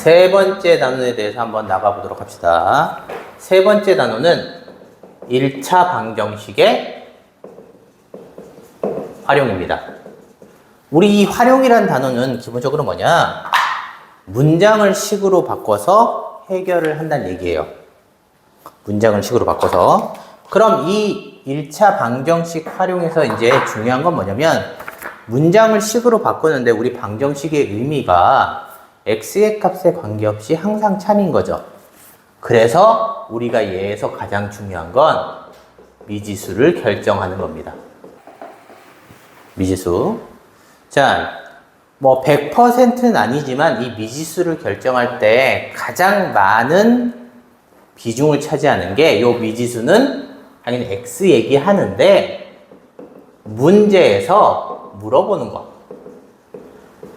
세 번째 단원에 대해서 한번 나가보도록 합시다. 세 번째 단원은 1차 방정식의 활용입니다. 우리 이 활용이란 단어는 기본적으로 뭐냐? 문장을 식으로 바꿔서 해결을 한다는 얘기예요. 문장을 식으로 바꿔서. 그럼 이 1차 방정식 활용에서 이제 중요한 건 뭐냐면 문장을 식으로 바꾸는데 우리 방정식의 의미가 x의 값에 관계없이 항상 참인 거죠. 그래서 우리가 얘에서 가장 중요한 건 미지수를 결정하는 겁니다. 미지수. 자, 뭐 100%는 아니지만 이 미지수를 결정할 때 가장 많은 비중을 차지하는 게 이 미지수는 당연히 x 얘기하는데 문제에서 물어보는 것.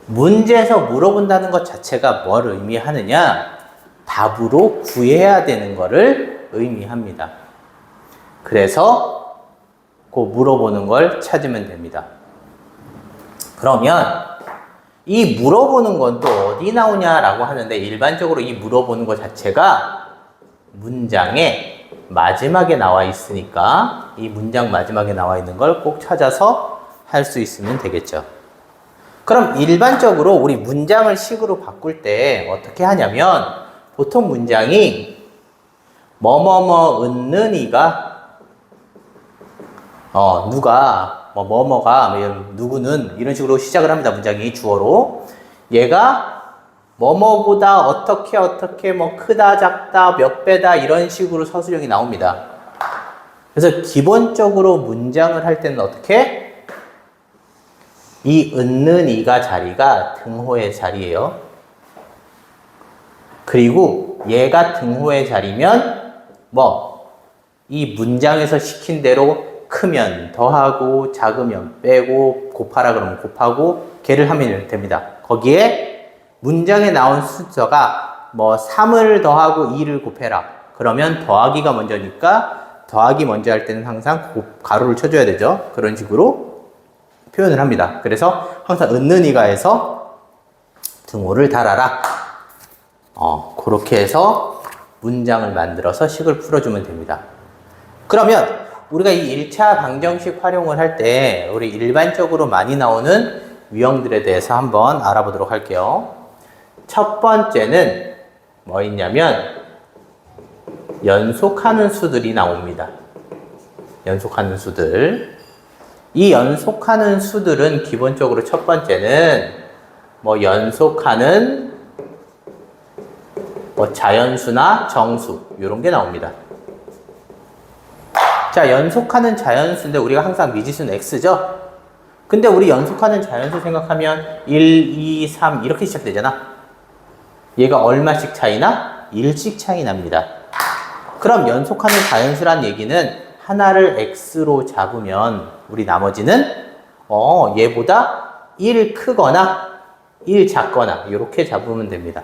문제에서 물어본다는 것 자체가 뭘 의미하느냐? 답으로 구해야 되는 것을 의미합니다. 그래서 그 물어보는 걸 찾으면 됩니다. 그러면 이 물어보는 건 또 어디 나오냐라고 하는데 일반적으로 이 물어보는 것 자체가 문장의 마지막에 나와 있으니까 이 문장 마지막에 나와 있는 걸 꼭 찾아서 할 수 있으면 되겠죠. 그럼 일반적으로 우리 문장을 식으로 바꿀 때 어떻게 하냐면 보통 문장이 뭐뭐뭐 은는 이가 누가 뭐뭐가 누구는 이런 식으로 시작을 합니다. 문장이 주어로 얘가 뭐뭐보다 어떻게 뭐 크다 작다 몇 배다 이런 식으로 서술형이 나옵니다. 그래서 기본적으로 문장을 할 때는 어떻게? 이 은는 이가 자리가 등호의 자리예요. 그리고 얘가 등호의 자리면 이 문장에서 시킨 대로 크면 더하고 작으면 빼고 곱하라 그러면 곱하고 걔를 하면 됩니다. 거기에 문장에 나온 숫자가 3을 더하고 2를 곱해라. 그러면 더하기가 먼저니까 더하기 먼저 할 때는 항상 가로를 쳐줘야 되죠. 그런 식으로 표현을 합니다. 그래서 항상 은는 이가 해서 등호를 달아라. 그렇게 해서 문장을 만들어서 식을 풀어주면 됩니다. 그러면 우리가 이 1차 방정식 활용을 할 때 우리 일반적으로 많이 나오는 유형들에 대해서 한번 알아보도록 할게요. 첫 번째는 뭐 있냐면 연속하는 수들이 나옵니다. 연속하는 수들. 이 연속하는 수들은 기본적으로 첫 번째는 연속하는 자연수나 정수 이런 게 나옵니다. 자, 연속하는 자연수인데 우리가 항상 미지수는 x죠? 근데 우리 연속하는 자연수 생각하면 1, 2, 3 이렇게 시작되잖아. 얘가 얼마씩 차이나? 1씩 차이 납니다. 그럼 연속하는 자연수란 얘기는 하나를 x로 잡으면 우리 나머지는 얘보다 1 크거나 1 작거나 이렇게 잡으면 됩니다.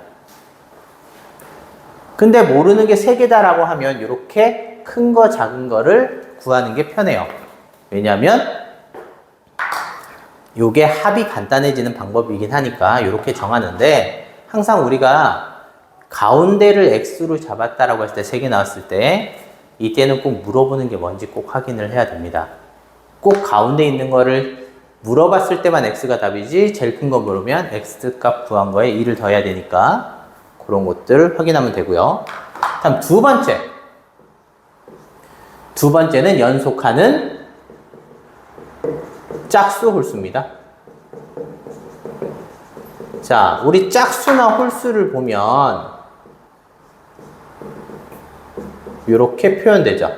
근데 모르는 게 3개다라고 하면 이렇게 큰 거 작은 거를 구하는 게 편해요. 왜냐하면 요게 합이 간단해지는 방법이긴 하니까 이렇게 정하는데 항상 우리가 가운데를 x로 잡았다라고 했을 때 3개 나왔을 때 이때는 꼭 물어보는 게 뭔지 꼭 확인을 해야 됩니다. 꼭 가운데 있는 거를 물어봤을 때만 x가 답이지 제일 큰 거 물으면 x 값 구한 거에 2를 더해야 되니까 그런 것들 확인하면 되고요. 다음 두 번째는 연속하는 짝수 홀수입니다. 자, 우리 짝수나 홀수를 보면 이렇게 표현되죠.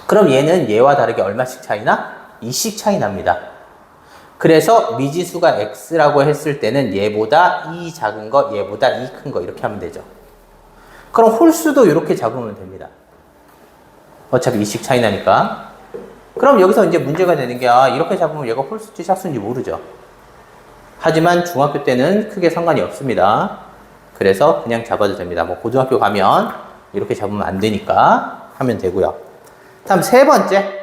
그럼 얘는 얘와 다르게 얼마씩 차이나? 2씩 차이 납니다. 그래서 미지수가 x라고 했을 때는 얘보다 2 작은 거, 얘보다 2 큰 거 이렇게 하면 되죠. 그럼 홀수도 이렇게 잡으면 됩니다. 어차피 2씩 차이 나니까. 그럼 여기서 이제 문제가 되는 게 이렇게 잡으면 얘가 홀수인지 짝수인지 모르죠. 하지만 중학교 때는 크게 상관이 없습니다. 그래서 그냥 잡아도 됩니다. 고등학교 가면 이렇게 잡으면 안 되니까 하면 되고요. 다음 세 번째.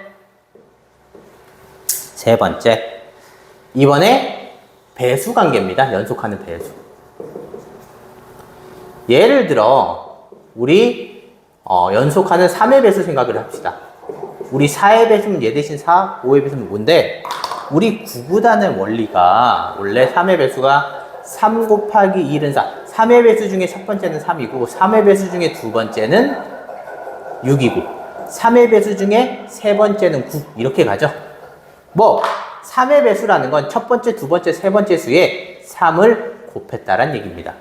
이번에 배수 관계입니다. 연속하는 배수. 예를 들어 우리 연속하는 3의 배수 생각을 합시다. 우리 4의 배수면 얘 대신 4, 5의 배수면 뭔데? 우리 구구단의 원리가 원래 3의 배수가 3 곱하기 1은 4. 3의 배수 중에 첫 번째는 3이고 3의 배수 중에 두 번째는 6이고 3의 배수 중에 세 번째는 9 이렇게 가죠. 뭐 3의 배수라는 건 첫 번째, 두 번째, 세 번째 수에 3을 곱했다란 얘기입니다.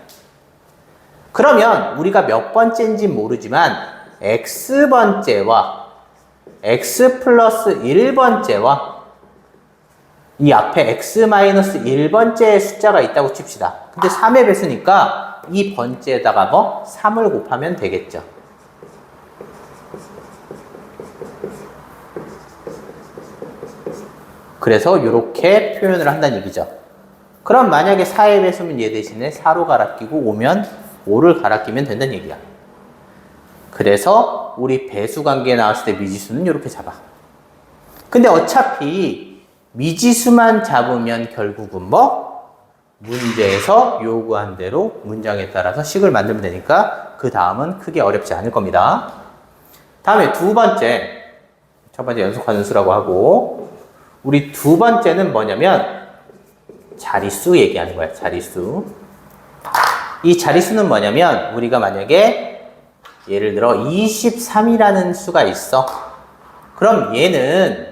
그러면 우리가 몇 번째인지 모르지만 x번째와 x 플러스 1번째와 이 앞에 x-1번째의 숫자가 있다고 칩시다. 근데 3의 배수니까 이 번째에다가 뭐 3을 곱하면 되겠죠. 그래서 이렇게 표현을 한다는 얘기죠. 그럼 만약에 4의 배수면 얘 대신에 4로 갈아 끼고 5면 5를 갈아 끼면 된다는 얘기야. 그래서 우리 배수 관계 나왔을 때 미지수는 이렇게 잡아. 근데 어차피 미지수만 잡으면 결국은 뭐? 문제에서 요구한 대로 문장에 따라서 식을 만들면 되니까 그 다음은 크게 어렵지 않을 겁니다. 다음에 두 번째. 첫 번째 연속하는 수라고 하고 우리 두 번째는 뭐냐면 자릿수 얘기하는 거야. 자릿수. 이 자릿수는 뭐냐면 우리가 만약에 예를 들어 23이라는 수가 있어. 그럼 얘는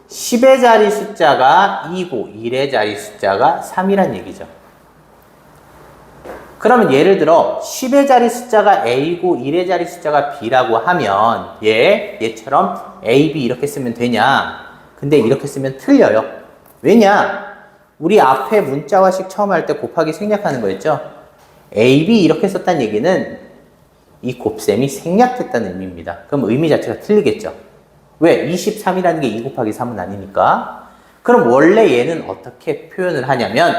10의 자리 숫자가 2고 1의 자리 숫자가 3이란 얘기죠. 그러면 예를 들어 10의 자리 숫자가 A고 1의 자리 숫자가 B라고 하면 얘처럼 A, B 이렇게 쓰면 되냐? 근데 이렇게 쓰면 틀려요. 왜냐? 우리 앞에 문자화식 처음 할 때 곱하기 생략하는 거였죠? A, B 이렇게 썼다는 얘기는 이 곱셈이 생략됐다는 의미입니다. 그럼 의미 자체가 틀리겠죠? 왜? 23이라는 게 2 곱하기 3은 아니니까. 그럼 원래 얘는 어떻게 표현을 하냐면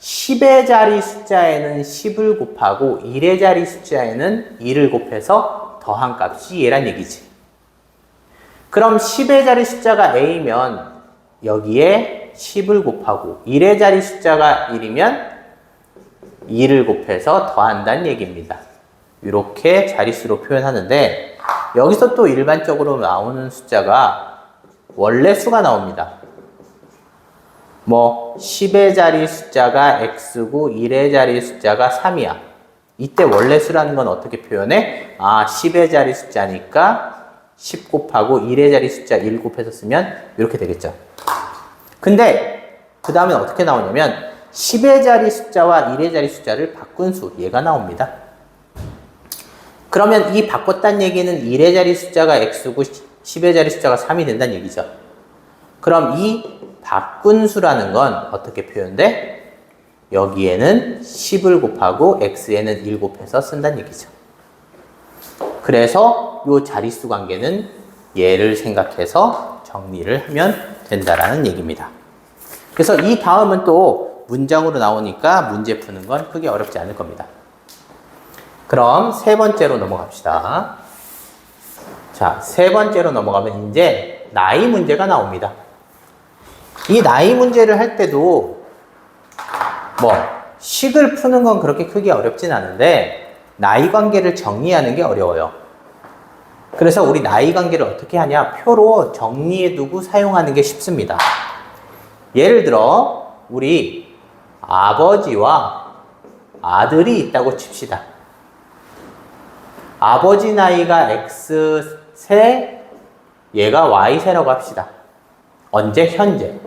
10의 자리 숫자에는 10을 곱하고 1의 자리 숫자에는 2를 곱해서 더한 값이 얘란 얘기지. 그럼 10의 자리 숫자가 A면 여기에 10을 곱하고 1의 자리 숫자가 1이면 2를 곱해서 더한다는 얘기입니다. 이렇게 자릿수로 표현하는데 여기서 또 일반적으로 나오는 숫자가 원래 수가 나옵니다. 뭐 10의 자리 숫자가 x고 1의 자리 숫자가 3이야. 이때 원래 수라는 건 어떻게 표현해? 10의 자리 숫자니까 10 곱하고 1의 자리 숫자 1 곱해서 쓰면 이렇게 되겠죠. 근데 그 다음에 어떻게 나오냐면 10의 자리 숫자와 1의 자리 숫자를 바꾼 수, 얘가 나옵니다. 그러면 이 바꿨다는 얘기는 1의 자리 숫자가 x고 10의 자리 숫자가 3이 된다는 얘기죠. 그럼 이 바꾼 수라는 건 어떻게 표현돼? 여기에는 10을 곱하고 x에는 1 곱해서 쓴다는 얘기죠. 그래서 이 자릿수 관계는 얘를 생각해서 정리를 하면 된다라는 얘기입니다. 그래서 이 다음은 또 문장으로 나오니까 문제 푸는 건 크게 어렵지 않을 겁니다. 그럼 세 번째로 넘어갑시다. 자, 세 번째로 넘어가면 이제 나이 문제가 나옵니다. 이 나이 문제를 할 때도 뭐 식을 푸는 건 그렇게 크게 어렵진 않은데 나이 관계를 정리하는 게 어려워요. 그래서 우리 나이 관계를 어떻게 하냐? 표로 정리해두고 사용하는 게 쉽습니다. 예를 들어 우리 아버지와 아들이 있다고 칩시다. 아버지 나이가 X세, 얘가 Y세라고 합시다. 언제? 현재.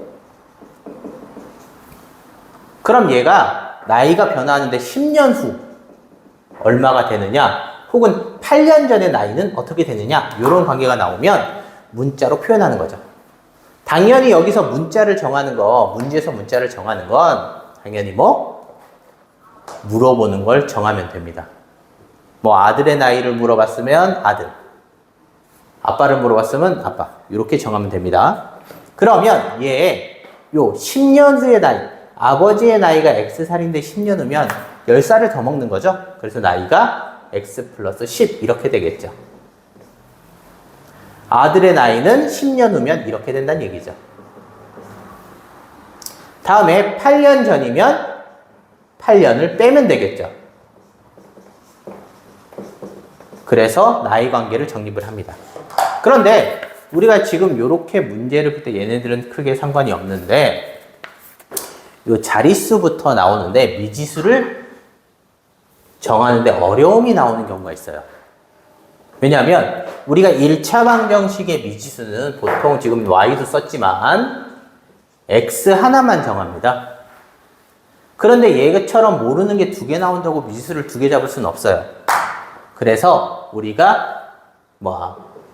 그럼 얘가 나이가 변화하는데 10년 후 얼마가 되느냐? 혹은 8년 전의 나이는 어떻게 되느냐? 이런 관계가 나오면 문자로 표현하는 거죠. 당연히 여기서 문자를 정하는 거, 문제에서 문자를 정하는 건 당연히 뭐? 물어보는 걸 정하면 됩니다. 뭐 아들의 나이를 물어봤으면 아들, 아빠를 물어봤으면 아빠, 이렇게 정하면 됩니다. 그러면 요 10년 후의 나이, 아버지의 나이가 X살인데 10년 후면 10살을 더 먹는 거죠. 그래서 나이가 X 플러스 10 이렇게 되겠죠. 아들의 나이는 10년 후면 이렇게 된다는 얘기죠. 다음에 8년 전이면 8년을 빼면 되겠죠. 그래서 나이 관계를 정립을 합니다. 그런데 우리가 지금 이렇게 문제를 풀 때 얘네들은 크게 상관이 없는데 이 자릿수부터 나오는데 미지수를 정하는데 어려움이 나오는 경우가 있어요. 왜냐하면 우리가 1차 방정식의 미지수는 보통 지금 y도 썼지만 x 하나만 정합니다. 그런데 얘처럼 모르는 게 두 개 나온다고 미지수를 두 개 잡을 수는 없어요. 그래서 우리가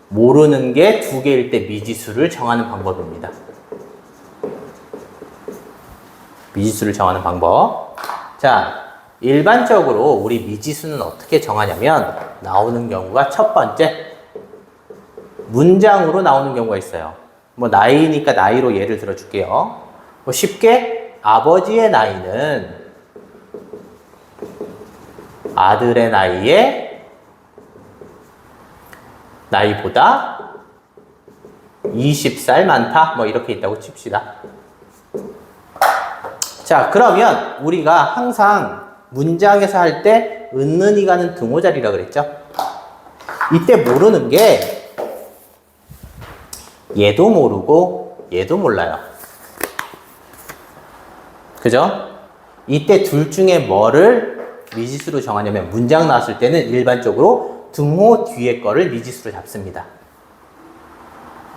모르는 게 두 개일 때 미지수를 정하는 방법입니다. 미지수를 정하는 방법. 자, 일반적으로 우리 미지수는 어떻게 정하냐면 나오는 경우가 첫 번째 문장으로 나오는 경우가 있어요. 나이니까 나이로 예를 들어 줄게요. 쉽게 아버지의 나이는 아들의 나이보다 20살 많다. 이렇게 있다고 칩시다. 자, 그러면 우리가 항상 문장에서 할 때 은는이 가는 등호자리라 그랬죠? 이때 모르는 게 얘도 모르고 얘도 몰라요. 그죠? 이때 둘 중에 뭐를 미지수로 정하냐면 문장 나왔을 때는 일반적으로 등호 뒤에 거를 미지수로 잡습니다.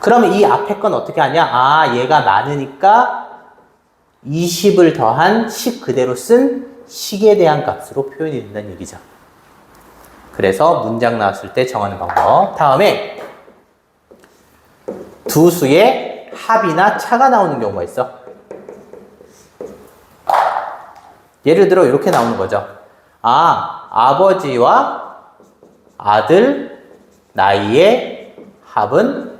그러면 이 앞에 건 어떻게 하냐? 얘가 많으니까 20을 더한 10 그대로 쓴 식에 대한 값으로 표현이 된다는 얘기죠. 그래서 문장 나왔을 때 정하는 방법. 다음에 두 수의 합이나 차가 나오는 경우가 있어. 예를 들어 이렇게 나오는 거죠. 아버지와 아들 나이의 합은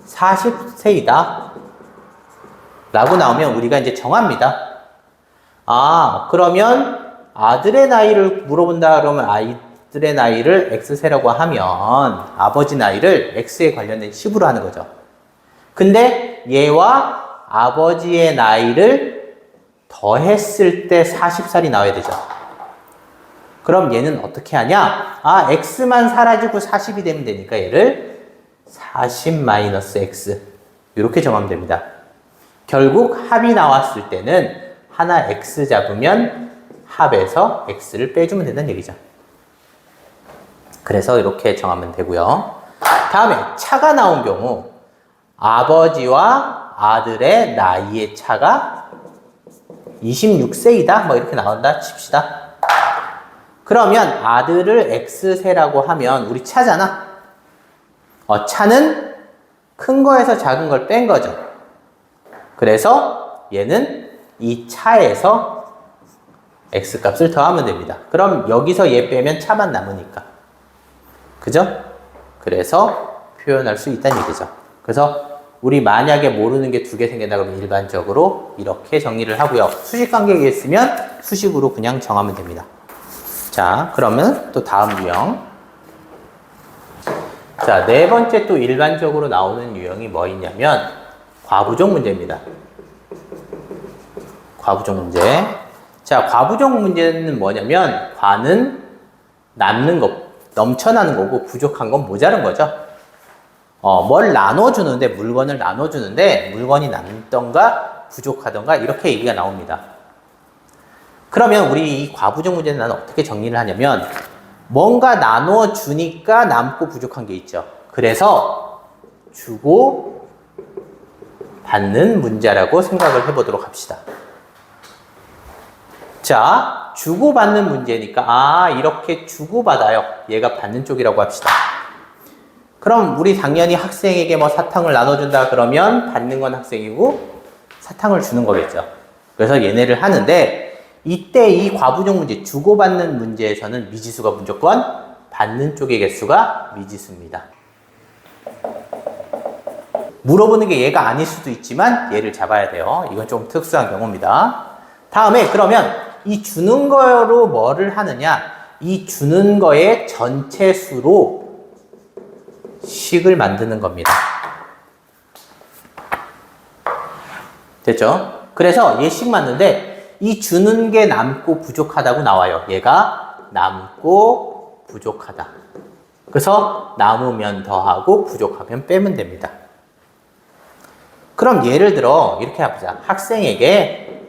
40세이다. 라고 나오면 우리가 이제 정합니다. 그러면 아들의 나이를 물어본다 그러면 아이들의 나이를 X세라고 하면 아버지 나이를 X에 관련된 10으로 하는 거죠. 근데 얘와 아버지의 나이를 더했을 때 40살이 나와야 되죠. 그럼 얘는 어떻게 하냐? X만 사라지고 40이 되면 되니까 얘를 40-X 이렇게 정하면 됩니다. 결국 합이 나왔을 때는 하나 X 잡으면 합에서 X를 빼주면 된다는 얘기죠. 그래서 이렇게 정하면 되고요. 다음에 차가 나온 경우 아버지와 아들의 나이의 차가 26세이다. 이렇게 나온다 칩시다. 그러면 아들을 X세라고 하면 우리 차잖아. 차는 큰 거에서 작은 걸 뺀 거죠. 그래서 얘는 이 차에서 X값을 더하면 됩니다. 그럼 여기서 얘 빼면 차만 남으니까. 그죠? 그래서 표현할 수 있다는 얘기죠. 그래서 우리 만약에 모르는 게 두 개 생긴다 그러면 일반적으로 이렇게 정리를 하고요. 수식 관계가 있으면 수식으로 그냥 정하면 됩니다. 자, 그러면 또 다음 유형. 자, 네 번째 또 일반적으로 나오는 유형이 뭐 있냐면 과부족 문제입니다. 과부족 문제. 자, 과부족 문제는 뭐냐면 과는 남는 거, 넘쳐나는 거고 부족한 건 모자른 거죠. 뭘 나눠주는데, 물건을 나눠주는데 물건이 남던가 부족하던가 이렇게 얘기가 나옵니다. 그러면 우리 이 과부족 문제는 나는 어떻게 정리를 하냐면 뭔가 나눠주니까 남고 부족한 게 있죠. 그래서 주고 받는 문제라고 생각을 해보도록 합시다. 자, 주고받는 문제니까 이렇게 주고받아요. 얘가 받는 쪽이라고 합시다. 그럼 우리 당연히 학생에게 사탕을 나눠준다 그러면 받는 건 학생이고 사탕을 주는 거겠죠. 그래서 얘네를 하는데 이때 이 과부족 문제, 주고받는 문제에서는 미지수가 무조건 받는 쪽의 개수가 미지수입니다. 물어보는 게 얘가 아닐 수도 있지만 얘를 잡아야 돼요. 이건 좀 특수한 경우입니다. 다음에 그러면 이 주는 거로 뭐를 하느냐? 이 주는 거의 전체 수로 식을 만드는 겁니다. 됐죠? 그래서 얘 식 만드는데 이 주는 게 남고 부족하다고 나와요. 얘가 남고 부족하다. 그래서 남으면 더하고 부족하면 빼면 됩니다. 그럼 예를 들어 이렇게 해보자. 학생에게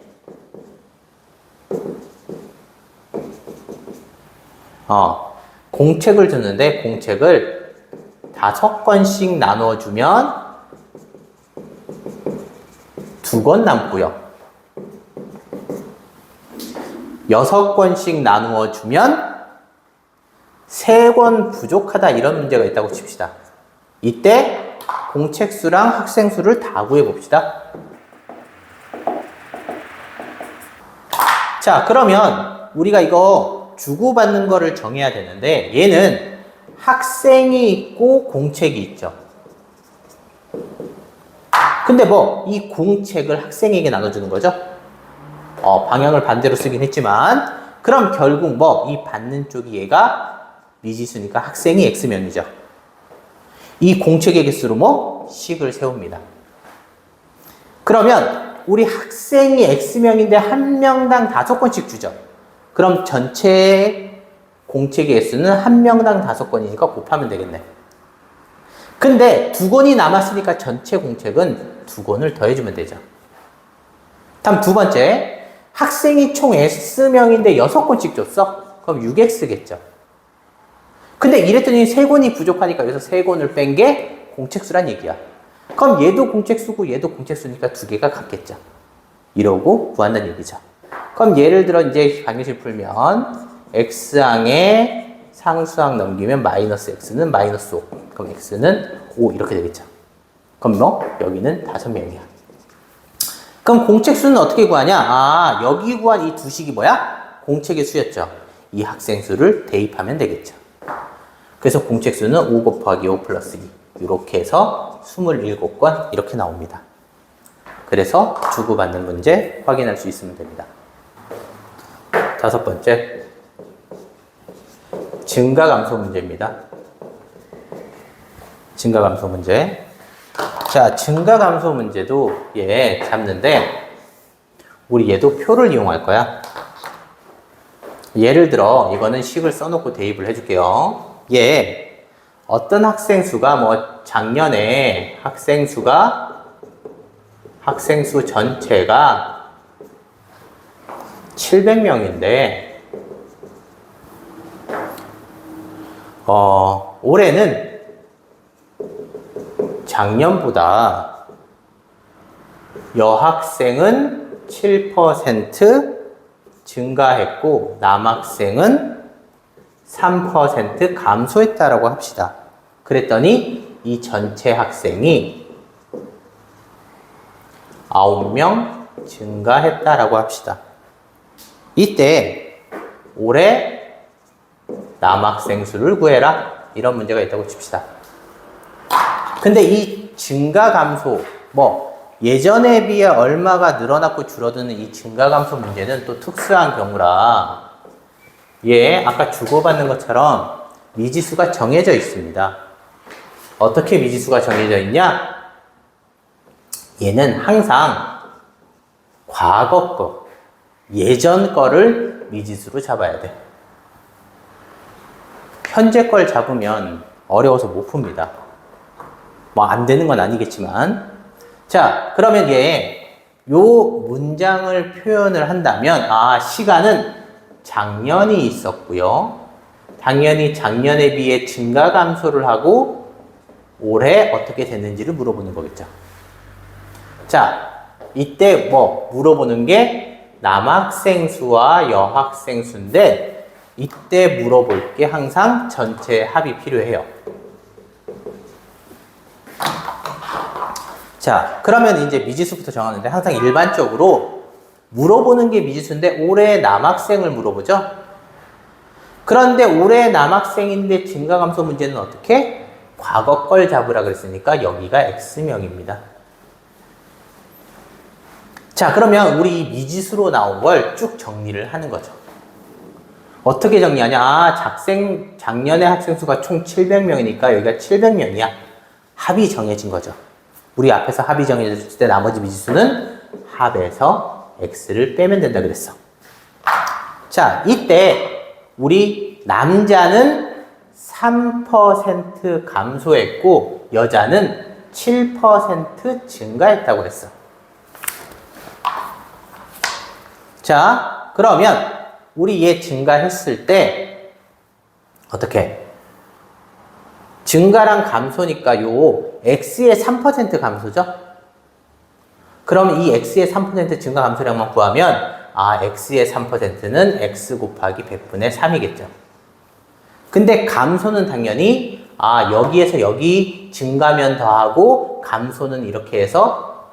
공책을 주는데 공책을 5권씩 나눠주면 2권 남고요. 6권씩 나누어 주면 3권 부족하다 이런 문제가 있다고 칩시다. 이때 공책 수랑 학생 수를 다 구해봅시다. 자, 그러면 우리가 이거 주고받는 거를 정해야 되는데 얘는 학생이 있고 공책이 있죠. 근데 뭐 이 공책을 학생에게 나눠주는 거죠. 방향을 반대로 쓰긴 했지만 그럼 결국 뭐 이 받는 쪽이 얘가 미지수니까 학생이 X명이죠. 이 공책의 개수로 뭐 식을 세웁니다. 그러면 우리 학생이 X명인데 한 명당 5권씩 주죠. 그럼 전체 공책의 개수는 한 명당 5권이니까 곱하면 되겠네. 근데 2권이 남았으니까 전체 공책은 2권을 더해주면 되죠. 다음 두 번째, 학생이 총 S명인데 6권씩 줬어? 그럼 6X겠죠. 근데 이랬더니 3권이 부족하니까 여기서 3권을 뺀 게 공책수란 얘기야. 그럼 얘도 공책수고 얘도 공책수니까 2개가 같겠죠. 이러고 구한다는 얘기죠. 그럼 예를 들어 이제 방정식 풀면 X항에 상수항 넘기면 마이너스 X는 마이너스 5. 그럼 X는 5 이렇게 되겠죠. 그럼 뭐 여기는 5명이야. 그럼 공책 수는 어떻게 구하냐? 여기 구한 이 두 식이 뭐야? 공책의 수였죠. 이 학생 수를 대입하면 되겠죠. 그래서 공책 수는 5 곱하기 5 플러스 2 이렇게 해서 27권 이렇게 나옵니다. 그래서 주고받는 문제 확인할 수 있으면 됩니다. 5번째, 증가감소 문제입니다. 증가감소 문제. 자, 증가감소 문제도 얘 잡는데 우리 얘도 표를 이용할 거야. 예를 들어 이거는 식을 써놓고 대입을 해줄게요. 얘 어떤 학생 수가 뭐 작년에 학생 수 전체가 700명인데 올해는 작년보다 여학생은 7% 증가했고 남학생은 3% 감소했다라고 합시다. 그랬더니 이 전체 학생이 9명 증가했다라고 합시다. 이때 올해 남학생 수를 구해라 이런 문제가 있다고 칩시다. 근데 이 증가 감소 뭐 예전에 비해 얼마가 늘어났고 줄어드는 이 증가 감소 문제는 또 특수한 경우라 얘 아까 주고받는 것처럼 미지수가 정해져 있습니다. 어떻게 미지수가 정해져 있냐? 얘는 항상 과거 거, 예전 거를 미지수로 잡아야 돼. 현재 걸 잡으면 어려워서 못 풉니다. 뭐 안 되는 건 아니겠지만. 자, 그러면 요 문장을 표현을 한다면, 시간은 작년이 있었고요. 당연히 작년에 비해 증가 감소를 하고 올해 어떻게 됐는지를 물어보는 거겠죠. 자, 이때 뭐 물어보는 게 남학생 수와 여학생 수인데 이때 물어볼 게 항상 전체 합이 필요해요. 자, 그러면 이제 미지수부터 정하는데 항상 일반적으로 물어보는 게 미지수인데 올해 남학생을 물어보죠. 그런데 올해 남학생인데 증가감소 문제는 어떻게? 과거 걸 잡으라 그랬으니까 여기가 X명입니다. 자, 그러면 우리 미지수로 나온 걸 쭉 정리를 하는 거죠. 어떻게 정리하냐? 작년에 학생 수가 총 700명이니까 여기가 700명이야. 합이 정해진 거죠. 우리 앞에서 합이 정해졌을 때 나머지 미지수는 합에서 X를 빼면 된다 그랬어. 자, 이때 우리 남자는 3% 감소했고 여자는 7% 증가했다고 했어. 자, 그러면 우리 얘 증가했을 때 어떻게? 증가랑 감소니까 요 x의 3% 감소죠? 그럼 이 x의 3% 증가 감소량만 구하면 x의 3%는 x 곱하기 100분의 3이겠죠. 근데 감소는 당연히 여기에서 여기 증가면 더하고 감소는 이렇게 해서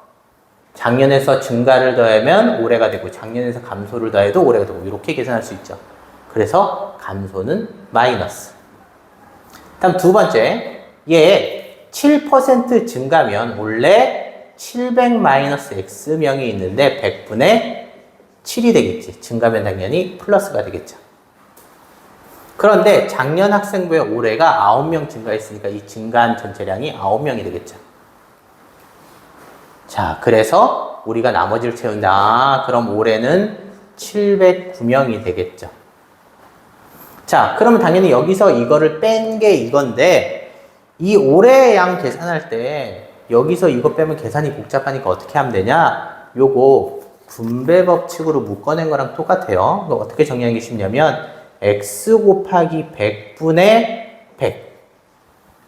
작년에서 증가를 더하면 올해가 되고 작년에서 감소를 더해도 올해가 되고 이렇게 계산할 수 있죠. 그래서 감소는 마이너스. 다음 두 번째, 얘 7% 증가면 원래 700 마이너스 x명이 있는데 100분의 7이 되겠지. 증가면 당연히 플러스가 되겠죠. 그런데 작년 학생부의 올해가 9명 증가했으니까 이 증가한 전체량이 9명이 되겠죠. 자, 그래서 우리가 나머지를 채운다. 그럼 올해는 709명이 되겠죠. 자, 그러면 당연히 여기서 이거를 뺀 게 이건데 이 올해 양 계산할 때 여기서 이거 빼면 계산이 복잡하니까 어떻게 하면 되냐? 요거 분배 법칙으로 묶어낸 거랑 똑같아요. 이거 어떻게 정리하는 게 쉽냐면 x 곱하기 100분의 100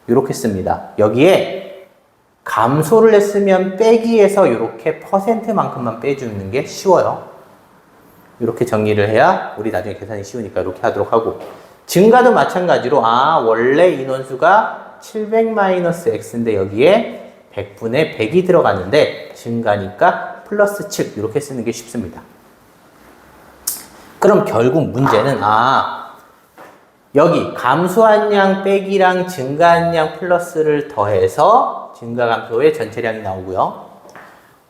이렇게 씁니다. 여기에 감소를 했으면 빼기에서 이렇게 퍼센트만큼만 빼주는 게 쉬워요. 이렇게 정리를 해야 우리 나중에 계산이 쉬우니까 이렇게 하도록 하고, 증가도 마찬가지로 원래 인원수가 700-x인데 여기에 100분의 100이 들어가는데 증가니까 플러스 7 이렇게 쓰는 게 쉽습니다. 그럼 결국 문제는 여기 감소한 양 빼기랑 증가한 양 플러스를 더해서 증가 감소의 전체량이 나오고요.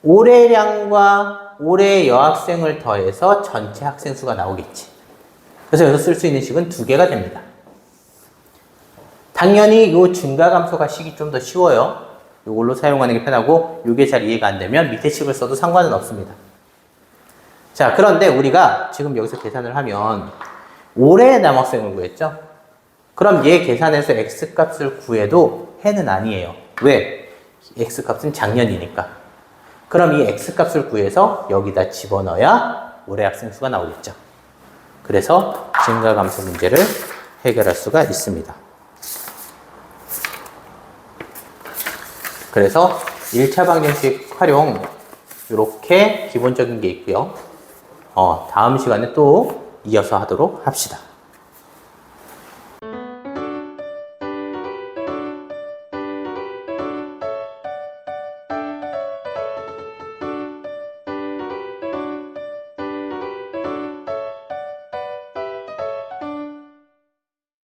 올해량과 올해 여학생을 더해서 전체 학생 수가 나오겠지. 그래서 여기서 쓸 수 있는 식은 두 개가 됩니다. 당연히 이 증가 감소가 식이 좀 더 쉬워요. 이걸로 사용하는 게 편하고 이게 잘 이해가 안 되면 밑에 식을 써도 상관은 없습니다. 자, 그런데 우리가 지금 여기서 계산을 하면 올해 남학생을 구했죠? 그럼 얘 계산해서 x값을 구해도 해는 아니에요. 왜? x값은 작년이니까. 그럼 이 x값을 구해서 여기다 집어넣어야 올해 학생 수가 나오겠죠. 그래서 증가 감소 문제를 해결할 수가 있습니다. 그래서 1차 방정식 활용 이렇게 기본적인 게 있고요. 다음 시간에 또 이어서 하도록 합시다.